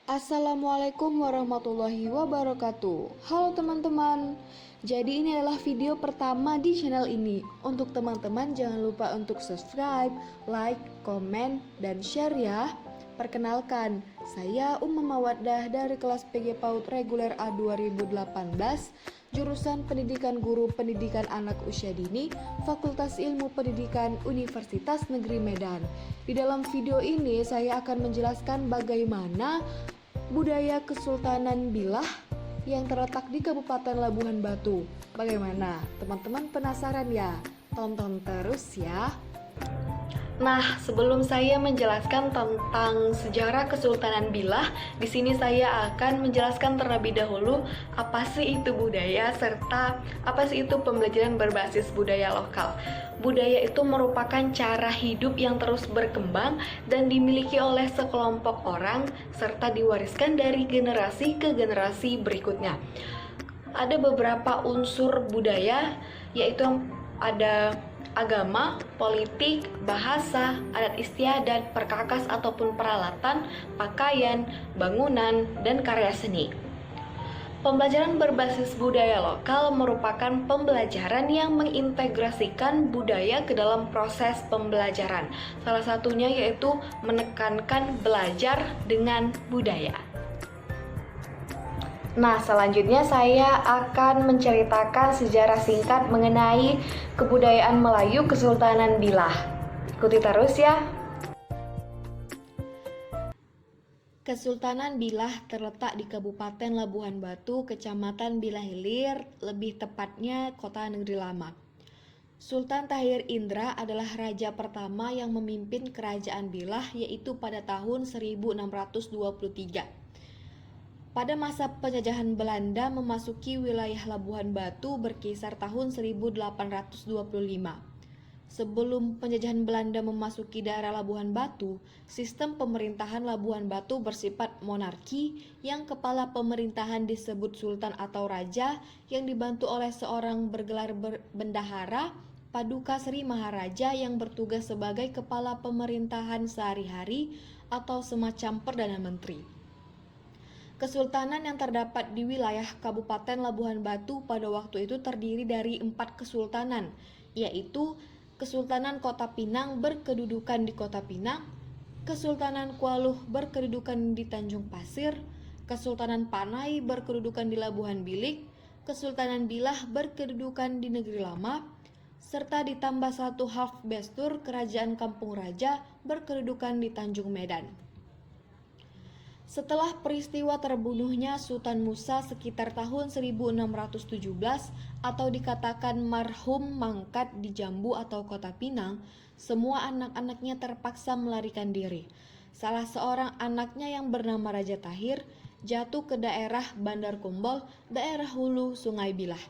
Assalamualaikum warahmatullahi wabarakatuh. Halo teman-teman. Jadi ini adalah video pertama di channel ini. Untuk teman-teman jangan lupa untuk subscribe, like, komen, dan share ya. Perkenalkan, saya Mawaddah dari kelas PG PAUD Reguler A 2018, jurusan Pendidikan Guru Pendidikan Anak Usia Dini, Fakultas Ilmu Pendidikan Universitas Negeri Medan. Di dalam video ini saya akan menjelaskan bagaimana budaya Kesultanan Bilah yang terletak di Kabupaten Labuhan Batu. Bagaimana? Teman-teman penasaran ya? Tonton terus ya. Nah, sebelum saya menjelaskan tentang sejarah Kesultanan Bilah, di sini saya akan menjelaskan terlebih dahulu apa sih itu budaya serta apa sih itu pembelajaran berbasis budaya lokal. Budaya itu merupakan cara hidup yang terus berkembang dan dimiliki oleh sekelompok orang serta diwariskan dari generasi ke generasi berikutnya. Ada beberapa unsur budaya, yaitu ada agama, politik, bahasa, adat istiadat, perkakas ataupun peralatan, pakaian, bangunan, dan karya seni. Pembelajaran berbasis budaya lokal merupakan pembelajaran yang mengintegrasikan budaya ke dalam proses pembelajaran. Salah satunya yaitu menekankan belajar dengan budaya. Nah, selanjutnya saya akan menceritakan sejarah singkat mengenai kebudayaan Melayu Kesultanan Bilah. Ikuti terus ya. Kesultanan Bilah terletak di Kabupaten Labuhan Batu, Kecamatan Bilah Hilir, lebih tepatnya Kota Negeri Lama. Sultan Tahir Indra adalah raja pertama yang memimpin kerajaan Bilah, yaitu pada tahun 1623. Pada masa penjajahan Belanda memasuki wilayah Labuhan Batu berkisar tahun 1825. Sebelum penjajahan Belanda memasuki daerah Labuhan Batu, sistem pemerintahan Labuhan Batu bersifat monarki yang kepala pemerintahan disebut sultan atau raja yang dibantu oleh seorang bergelar bendahara, Paduka Sri Maharaja yang bertugas sebagai kepala pemerintahan sehari-hari atau semacam Perdana Menteri. Kesultanan yang terdapat di wilayah Kabupaten Labuhan Batu pada waktu itu terdiri dari 4 kesultanan, yaitu Kesultanan Kota Pinang berkedudukan di Kota Pinang, Kesultanan Kualuh berkedudukan di Tanjung Pasir, Kesultanan Panai berkedudukan di Labuhan Bilik, Kesultanan Bilah berkedudukan di Negeri Lama, serta ditambah satu Hafbestur Kerajaan Kampung Raja berkedudukan di Tanjung Medan. Setelah peristiwa terbunuhnya Sultan Musa sekitar tahun 1617 atau dikatakan marhum mangkat di Jambu atau Kota Pinang, semua anak-anaknya terpaksa melarikan diri. Salah seorang anaknya yang bernama Raja Tahir jatuh ke daerah Bandar Kumbol, daerah hulu Sungai Bilah.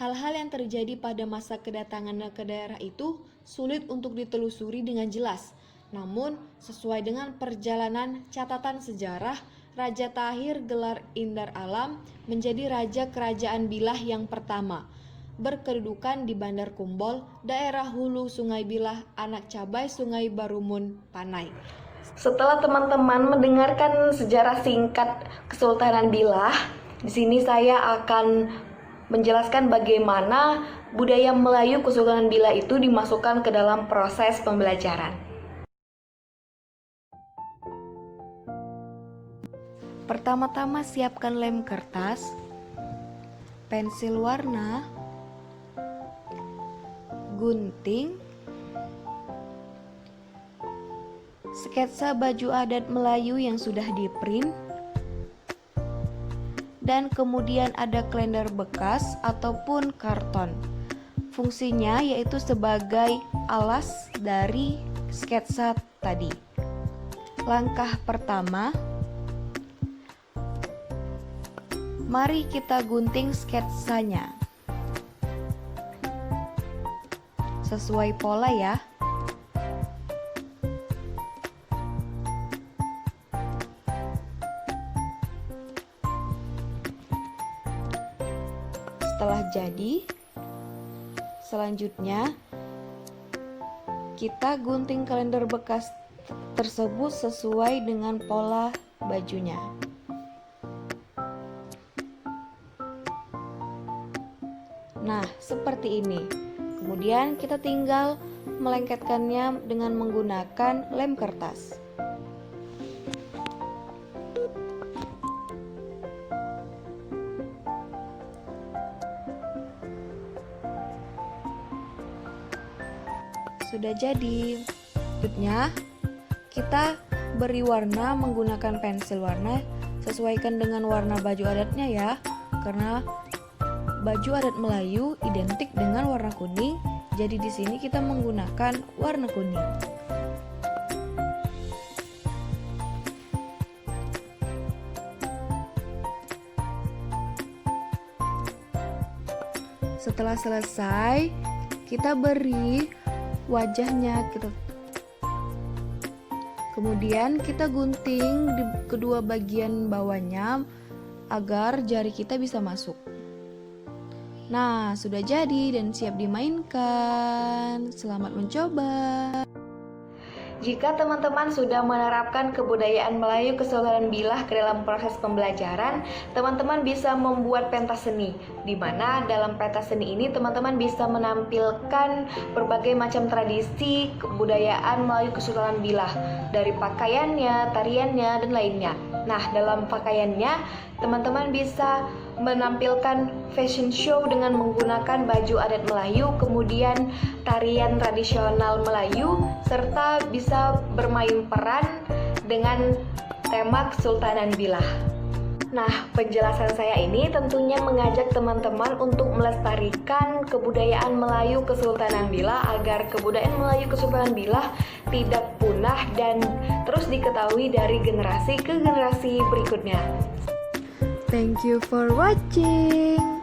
Hal-hal yang terjadi pada masa kedatangannya ke daerah itu sulit untuk ditelusuri dengan jelas. Namun, sesuai dengan perjalanan catatan sejarah, Raja Tahir gelar Indar Alam menjadi Raja Kerajaan Bilah yang pertama, berkedudukan di Bandar Kumbol, daerah hulu Sungai Bilah, anak cabai Sungai Barumun, Panai. Setelah teman-teman mendengarkan sejarah singkat Kesultanan Bilah, di sini saya akan menjelaskan bagaimana budaya Melayu Kesultanan Bilah itu dimasukkan ke dalam proses pembelajaran. Pertama-tama siapkan lem kertas, pensil warna, gunting, sketsa baju adat Melayu yang sudah di-print, dan kemudian ada kalender bekas ataupun karton. Fungsinya yaitu sebagai alas dari sketsa tadi. Langkah pertama, mari kita gunting sketsanya sesuai pola ya. Setelah jadi, selanjutnya kita gunting kalender bekas tersebut sesuai dengan pola bajunya. Nah, seperti ini. Kemudian kita tinggal melengketkannya dengan menggunakan lem kertas. Sudah jadi. Berikutnya, kita beri warna menggunakan pensil warna. Sesuaikan dengan warna baju adatnya ya, karena baju adat Melayu identik dengan warna kuning. Jadi di sini kita menggunakan warna kuning. Setelah selesai, kita beri wajahnya, kemudian kita gunting di kedua bagian bawahnya agar jari kita bisa masuk. Nah, sudah jadi dan siap dimainkan. Selamat mencoba. Jika teman-teman sudah menerapkan kebudayaan Melayu Kesultanan Bilah ke dalam proses pembelajaran, teman-teman bisa membuat pentas seni, di mana dalam pentas seni ini teman-teman bisa menampilkan berbagai macam tradisi kebudayaan Melayu Kesultanan Bilah, dari pakaiannya, tariannya, dan lainnya. Nah, dalam pakaiannya, teman-teman bisa menampilkan fashion show dengan menggunakan baju adat Melayu, kemudian tarian tradisional Melayu, serta bisa bermain peran dengan tema Kesultanan Bilah. Nah, penjelasan saya ini tentunya mengajak teman-teman untuk melestarikan kebudayaan Melayu Kesultanan Bilah agar kebudayaan Melayu Kesultanan Bilah tidak punah dan terus diketahui dari generasi ke generasi berikutnya. Thank you for watching.